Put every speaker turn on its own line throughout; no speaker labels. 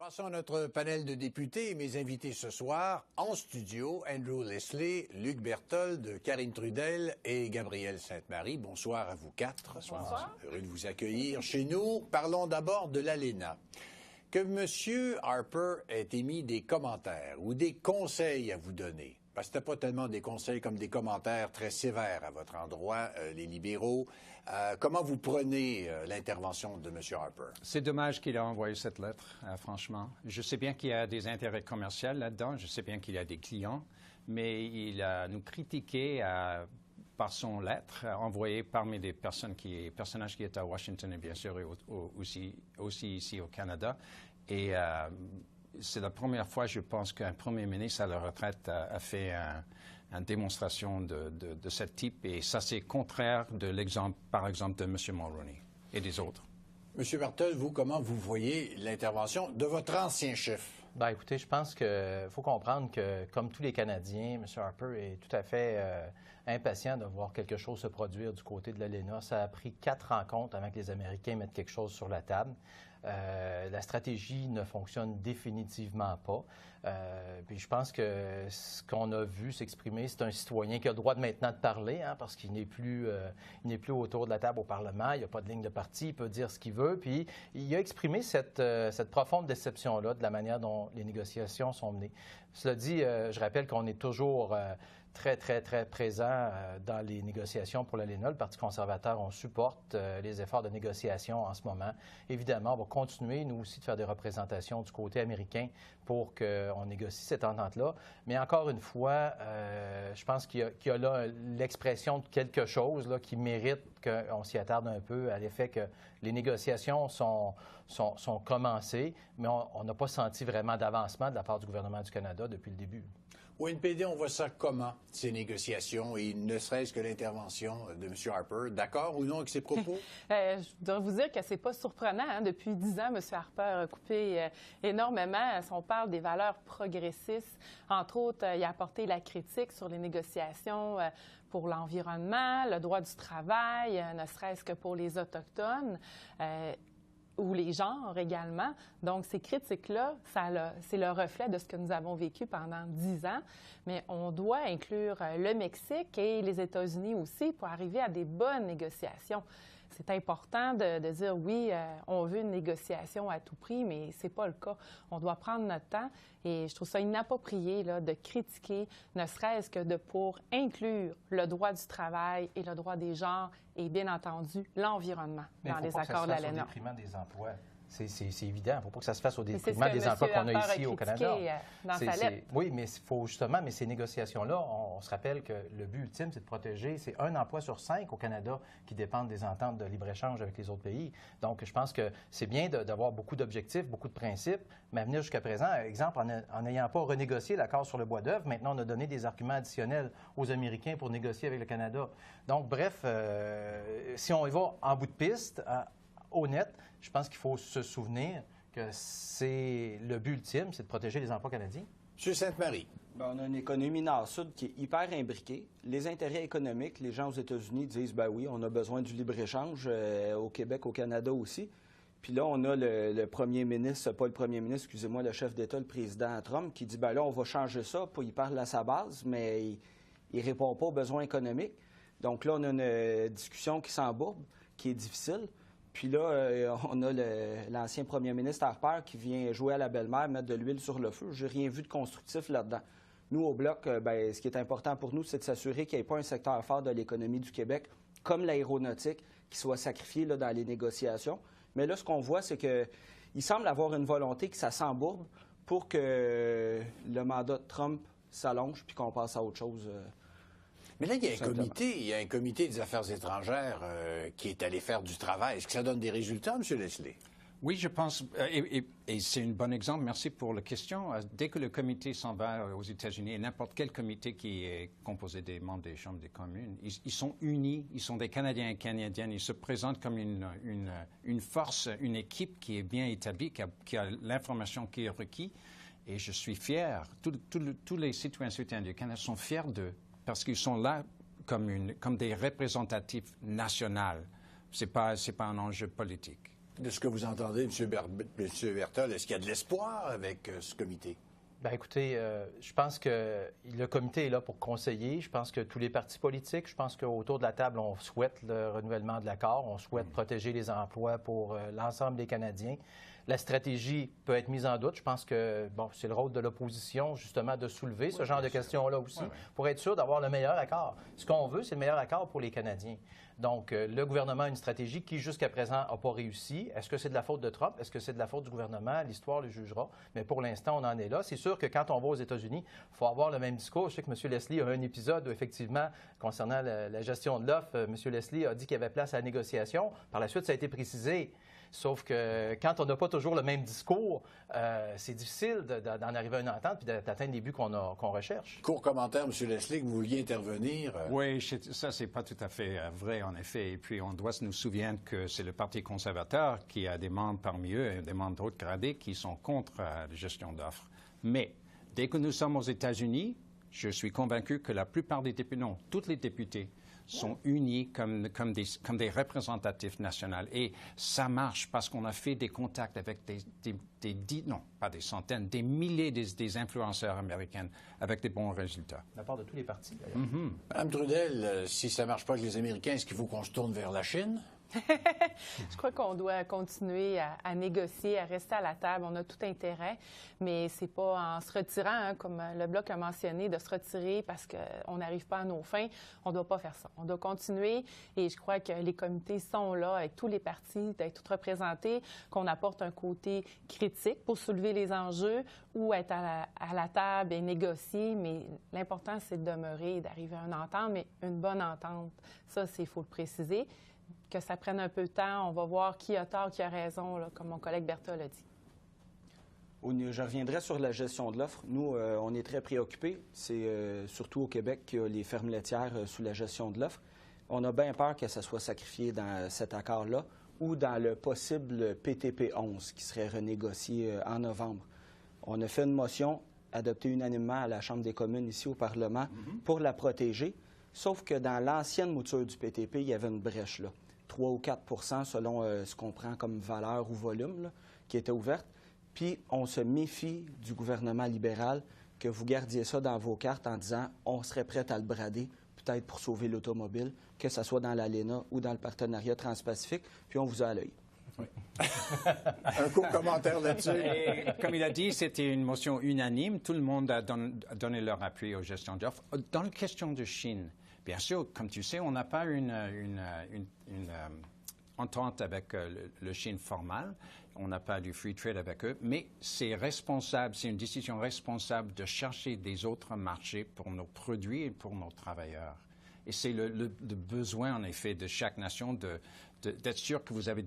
Passons à notre panel de députés. Mes invités ce soir, en studio, Andrew Leslie, Luc Berthold, Karine Trudel et Gabrielle Sainte-Marie. Bonsoir à vous quatre.
Bonsoir.
Heureux de vous accueillir chez nous. Parlons d'abord de l'ALENA. Que M. Harper ait émis des commentaires ou des conseils à vous donner, parce que c'était pas tellement des conseils comme des commentaires très sévères à votre endroit, les libéraux. Comment vous prenez l'intervention de M. Harper?
C'est dommage qu'il a envoyé cette lettre, franchement. Je sais bien qu'il y a des intérêts commerciaux là-dedans, je sais bien qu'il y a des clients, mais il a nous critiqué par son lettre envoyée parmi des personnages qui étaient à Washington et bien sûr aussi ici au Canada. Et c'est la première fois, je pense, qu'un premier ministre à la retraite a fait une démonstration de ce type. Et ça, c'est contraire de l'exemple, par exemple, de M. Mulroney et des autres.
M. Berthold, vous, comment vous voyez l'intervention de votre ancien chef?
Bien, écoutez, je pense qu'il faut comprendre que, comme tous les Canadiens, M. Harper est tout à fait impatient de voir quelque chose se produire du côté de l'ALENA. Ça a pris 4 rencontres avant que les Américains mettent quelque chose sur la table. La stratégie ne fonctionne définitivement pas. Puis je pense que ce qu'on a vu s'exprimer, c'est un citoyen qui a le droit maintenant de parler, parce qu'il n'est plus autour de la table au Parlement. Il n'y a pas de ligne de parti, il peut dire ce qu'il veut. Puis il a exprimé cette profonde déception-là de la manière dont les négociations sont menées. Cela dit, je rappelle qu'on est toujours très, très, très présent dans les négociations pour l'ALENA. Le Parti conservateur, on supporte les efforts de négociation en ce moment. Évidemment, on va continuer, nous aussi, de faire des représentations du côté américain pour qu'on négocie cette entente-là. Mais encore une fois, je pense qu'il y a là l'expression de quelque chose là, qui mérite qu'on s'y attarde un peu à l'effet que les négociations sont commencées, mais on n'a pas senti vraiment d'avancement de la part du gouvernement du Canada depuis le début.
Au NPD, on voit ça comment, ces négociations, et ne serait-ce que l'intervention de M. Harper. D'accord ou non avec ses propos?
Je dois vous dire que c'est pas surprenant. Depuis 10 ans, M. Harper a coupé énormément. Si on parle des valeurs progressistes, entre autres, il a apporté la critique sur les négociations pour l'environnement, le droit du travail, ne serait-ce que pour les Autochtones. Ou les genres également. Donc, ces critiques-là, c'est le reflet de ce que nous avons vécu pendant 10 ans. Mais on doit inclure le Mexique et les États-Unis aussi pour arriver à des bonnes négociations. C'est important de dire, oui, on veut une négociation à tout prix, mais c'est pas le cas. On doit prendre notre temps et je trouve ça inapproprié là, de critiquer, ne serait-ce que pour inclure le droit du travail et le droit des genres et, bien entendu, l'environnement dans les accords de l'ALENA.
Au détriment des emplois. C'est évident. Il ne faut pas que ça se fasse au détriment des emplois qu'on a ici au Canada.
Dans sa lettre.
Oui, mais mais ces négociations-là, on se rappelle que le but ultime, c'est de protéger, c'est 1 emploi sur 5 au Canada qui dépendent des ententes de libre-échange avec les autres pays. Donc, je pense que c'est bien d'avoir beaucoup d'objectifs, beaucoup de principes, mais à venir jusqu'à présent, exemple, en n'ayant pas renégocié l'accord sur le bois d'œuvre, maintenant, on a donné des arguments additionnels aux Américains pour négocier avec le Canada. Donc, bref, si on y va en bout de piste, honnête, je pense qu'il faut se souvenir que c'est le but ultime, c'est de protéger les emplois canadiens.
M. Sainte-Marie.
On a une économie nord-sud qui est hyper imbriquée. Les intérêts économiques, les gens aux États-Unis disent, ben oui, on a besoin du libre-échange au Québec, au Canada aussi. Puis là, on a le premier ministre, pas le premier ministre, excusez-moi, le chef d'État, le président Trump, qui dit, ben là, on va changer ça, il parle à sa base, mais il ne répond pas aux besoins économiques. Donc là, on a une discussion qui s'embourbe, qui est difficile. Puis là, on a l'ancien premier ministre Harper qui vient jouer à la belle-mère, mettre de l'huile sur le feu. Je n'ai rien vu de constructif là-dedans. Nous, au Bloc, ce qui est important pour nous, c'est de s'assurer qu'il n'y ait pas un secteur fort de l'économie du Québec, comme l'aéronautique, qui soit sacrifié là, dans les négociations. Mais là, ce qu'on voit, c'est qu'il semble avoir une volonté que ça s'embourbe pour que le mandat de Trump s'allonge puis qu'on passe à autre chose.
Mais là, il y a un comité des affaires étrangères qui est allé faire du travail. Est-ce que ça donne des résultats, M. Leslie?
Oui, je pense, et c'est un bon exemple, merci pour la question. Dès que le comité s'en va aux États-Unis, et n'importe quel comité qui est composé des membres des Chambres des communes, ils sont unis, ils sont des Canadiens et Canadiennes, ils se présentent comme une force, une équipe qui est bien établie, qui a l'information qui est requise. Et je suis fier, tous les citoyens du Canada sont fiers d'eux, parce qu'ils sont là comme des représentatifs nationaux. C'est pas un enjeu politique.
De ce que vous entendez, M. Berthold, est-ce qu'il y a de l'espoir avec ce comité?
Bien, écoutez, je pense que le comité est là pour conseiller. Je pense que tous les partis politiques, je pense qu'autour de la table, on souhaite le renouvellement de l'accord. On souhaite protéger les emplois pour l'ensemble des Canadiens. La stratégie peut être mise en doute. Je pense que c'est le rôle de l'opposition, justement, de soulever ce genre de questions-là aussi, pour être sûr d'avoir le meilleur accord. Ce qu'on veut, c'est le meilleur accord pour les Canadiens. Donc, le gouvernement a une stratégie qui, jusqu'à présent, n'a pas réussi. Est-ce que c'est de la faute de Trump? Est-ce que c'est de la faute du gouvernement? L'histoire le jugera. Mais pour l'instant, on en est là. C'est sûr que quand on va aux États-Unis, il faut avoir le même discours. Je sais que M. Leslie a un épisode où, effectivement, concernant la gestion de l'offre, M. Leslie a dit qu'il y avait place à la négociation. Par la suite, ça a été précisé. Sauf que quand on n'a pas toujours le même discours, c'est difficile d'en arriver à une entente puis d'atteindre les buts qu'on recherche.
Court commentaire, M. Leslie, que vous vouliez intervenir.
Oui, ça, c'est pas tout à fait vrai, en effet. Et puis, on doit nous souvenir que c'est le Parti conservateur qui a des membres parmi eux, et des membres d'autres gradés, qui sont contre la gestion d'offres. Mais dès que nous sommes aux États-Unis, je suis convaincu que la plupart des députés, non, tous les députés, sont unis comme des représentatifs nationaux. Et ça marche parce qu'on a fait des contacts avec non, pas des centaines, des milliers des influenceurs américains avec des bons résultats.
De la part de tous les partis, d'ailleurs.
Mme Trudel, si ça ne marche pas avec les Américains, est-ce qu'il faut qu'on se tourne vers la Chine?
Je crois qu'on doit continuer à négocier, à rester à la table. On a tout intérêt, mais c'est pas en se retirant, comme le Bloc a mentionné, de se retirer parce qu'on n'arrive pas à nos fins. On ne doit pas faire ça. On doit continuer et je crois que les comités sont là avec tous les partis, d'être représentés, qu'on apporte un côté critique pour soulever les enjeux ou être à la table et négocier, mais l'important, c'est de demeurer et d'arriver à une entente, mais une bonne entente. Ça, il faut le préciser. Que ça prenne un peu de temps. On va voir qui a tort, qui a raison, là, comme mon collègue Berthold l'a dit.
Je reviendrai sur la gestion de l'offre. Nous, on est très préoccupés. C'est surtout au Québec qu'il y a les fermes laitières sous la gestion de l'offre. On a bien peur que ça soit sacrifié dans cet accord-là ou dans le possible PTP 11 qui serait renégocié en novembre. On a fait une motion adoptée unanimement à la Chambre des communes ici au Parlement pour la protéger, sauf que dans l'ancienne mouture du PTP, il y avait une brèche là. 3 ou 4 selon ce qu'on prend comme valeur ou volume, là, qui était ouverte. Puis, on se méfie du gouvernement libéral que vous gardiez ça dans vos cartes en disant on serait prêt à le brader, peut-être pour sauver l'automobile, que ce soit dans l'ALENA ou dans le partenariat transpacifique, puis on vous a à l'œil.
Oui. Un court commentaire là-dessus.
Et, comme il a dit, c'était une motion unanime. Tout le monde a donné leur appui aux gestions d'offres. Dans la question de Chine, bien sûr, comme tu sais, on n'a pas une entente avec le Chine formale. On n'a pas du free trade avec eux. Mais c'est responsable, c'est une décision responsable de chercher des autres marchés pour nos produits et pour nos travailleurs. Et c'est le besoin, en effet, de chaque nation d'être sûr que vous avez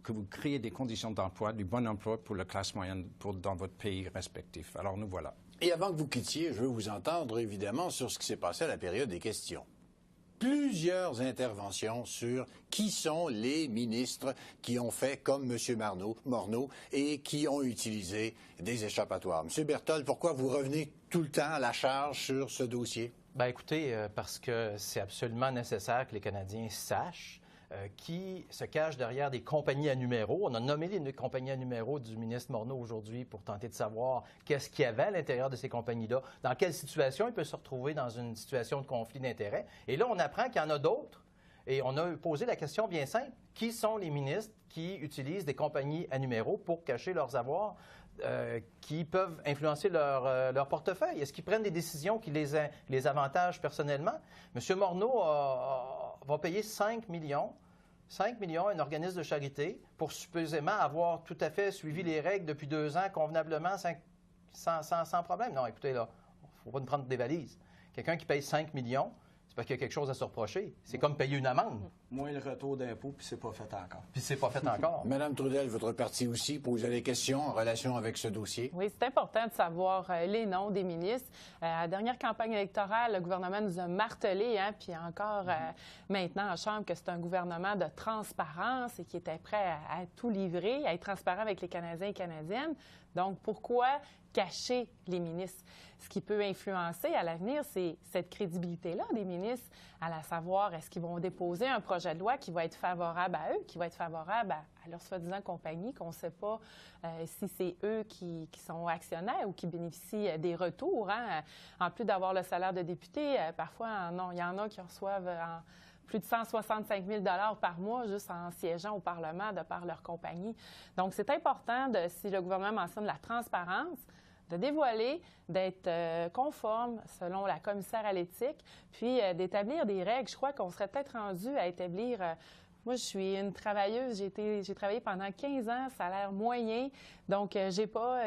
que vous créez des conditions d'emploi, du bon emploi pour la classe moyenne dans votre pays respectif. Alors, nous voilà.
Et avant que vous quittiez, je veux vous entendre, évidemment, sur ce qui s'est passé à la période des questions. Plusieurs interventions sur qui sont les ministres qui ont fait comme M. Morneau et qui ont utilisé des échappatoires. M. Berthold, pourquoi vous revenez tout le temps à la charge sur ce dossier?
Bien, écoutez, parce que c'est absolument nécessaire que les Canadiens sachent qui se cache derrière des compagnies à numéros. On a nommé les compagnies à numéros du ministre Morneau aujourd'hui pour tenter de savoir qu'est-ce qu'il y avait à l'intérieur de ces compagnies-là, dans quelle situation il peut se retrouver dans une situation de conflit d'intérêts. Et là, on apprend qu'il y en a d'autres. Et on a posé la question bien simple. Qui sont les ministres qui utilisent des compagnies à numéros pour cacher leurs avoirs qui peuvent influencer leur portefeuille? Est-ce qu'ils prennent des décisions qui les avantagent personnellement? M. Morneau va payer 5 millions à un organisme de charité pour supposément avoir tout à fait suivi les règles depuis 2 ans convenablement sans problème. Non, écoutez, là, il ne faut pas nous prendre des valises. Quelqu'un qui paye 5 millions, c'est parce qu'il y a quelque chose à se reprocher. C'est comme payer une amende.
Moins le retour d'impôt, puis c'est pas fait
encore.
Madame Trudel, votre parti aussi posait des questions en relation avec ce dossier.
Oui, c'est important de savoir les noms des ministres. À la dernière campagne électorale, le gouvernement nous a martelé, puis encore maintenant en Chambre, que c'est un gouvernement de transparence et qui était prêt à tout livrer, à être transparent avec les Canadiens et Canadiennes. Donc, pourquoi cacher les ministres? Ce qui peut influencer à l'avenir, c'est cette crédibilité-là des ministres, à savoir est-ce qu'ils vont déposer un projet de loi qui va être favorable à eux, qui va être favorable à leur soi-disant compagnie, qu'on ne sait pas si c'est eux qui sont actionnaires ou qui bénéficient des retours. Hein? En plus d'avoir le salaire de député, parfois, il y en a qui reçoivent plus de 165 000 $ par mois juste en siégeant au Parlement de par leur compagnie. Donc, c'est important, si le gouvernement mentionne la transparence, de dévoiler, d'être conforme selon la commissaire à l'éthique, puis d'établir des règles. Je crois qu'on serait peut-être rendu à établir... moi, je suis une travailleuse. J'ai travaillé pendant 15 ans, salaire moyen. Donc, j'ai pas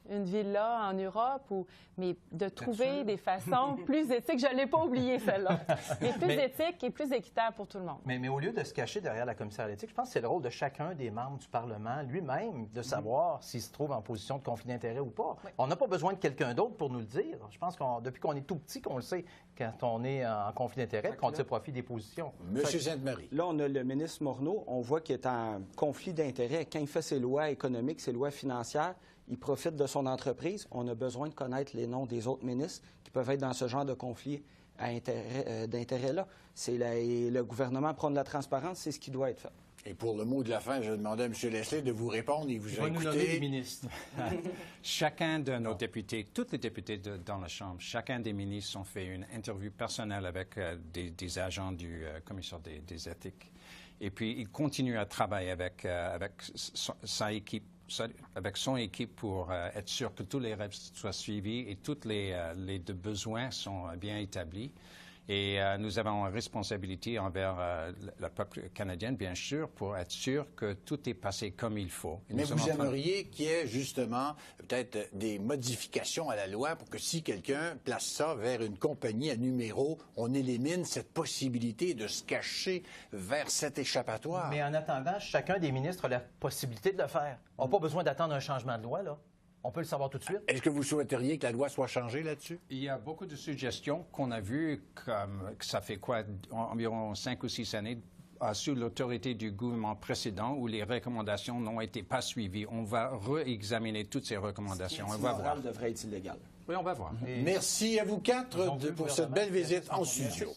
une villa en Europe, mais de trouver des façons plus éthiques. Je ne l'ai pas oublié, celle-là. Mais plus éthiques et plus équitables pour tout le monde.
Mais au lieu de se cacher derrière la commissaire à l'éthique, je pense que c'est le rôle de chacun des membres du Parlement lui-même de savoir s'il se trouve en position de conflit d'intérêt ou pas. Oui. On n'a pas besoin de quelqu'un d'autre pour nous le dire. Je pense que depuis qu'on est tout petit, qu'on le sait quand on est en conflit d'intérêt, qu'on tire profit des positions.
Monsieur Sainte-Marie.
Là, on a le ministre Morneau. On voit qu'il est en conflit d'intérêt. Quand il fait ses lois économiques, ses lois financières, il profite de son entreprise. On a besoin de connaître les noms des autres ministres qui peuvent être dans ce genre de conflit d'intérêt-là. Le gouvernement prend de la transparence, c'est ce qui doit être fait.
Et pour le mot de la fin, je vais demander à M. Leslie de vous répondre. Il vous a
nous nommer des ministres.
Chacun de nos députés, tous les députés dans la Chambre, chacun des ministres ont fait une interview personnelle avec des agents du commissaire des éthiques. Et puis, il continue à travailler avec sa équipe, avec son équipe pour être sûr que tous les règles soient suivis et tous les besoins sont bien établis. Et nous avons une responsabilité envers le peuple canadien, bien sûr, pour être sûr que tout est passé comme il faut.
Mais vous aimeriez qu'il y ait justement peut-être des modifications à la loi pour que si quelqu'un place ça vers une compagnie à numéro, on élimine cette possibilité de se cacher vers cet échappatoire.
Mais en attendant, chacun des ministres a la possibilité de le faire. On n'a pas besoin d'attendre un changement de loi, là. On peut le savoir tout de suite.
Est-ce que vous souhaiteriez que la loi soit changée là-dessus?
Il y a beaucoup de suggestions qu'on a vues, comme que ça fait environ 5 ou 6 années, sous l'autorité du gouvernement précédent, où les recommandations n'ont été pas suivies. On va réexaminer toutes ces recommandations. On va voir.
Devrait être illégal.
Oui, on va voir.
Merci à vous quatre pour cette belle visite en studio.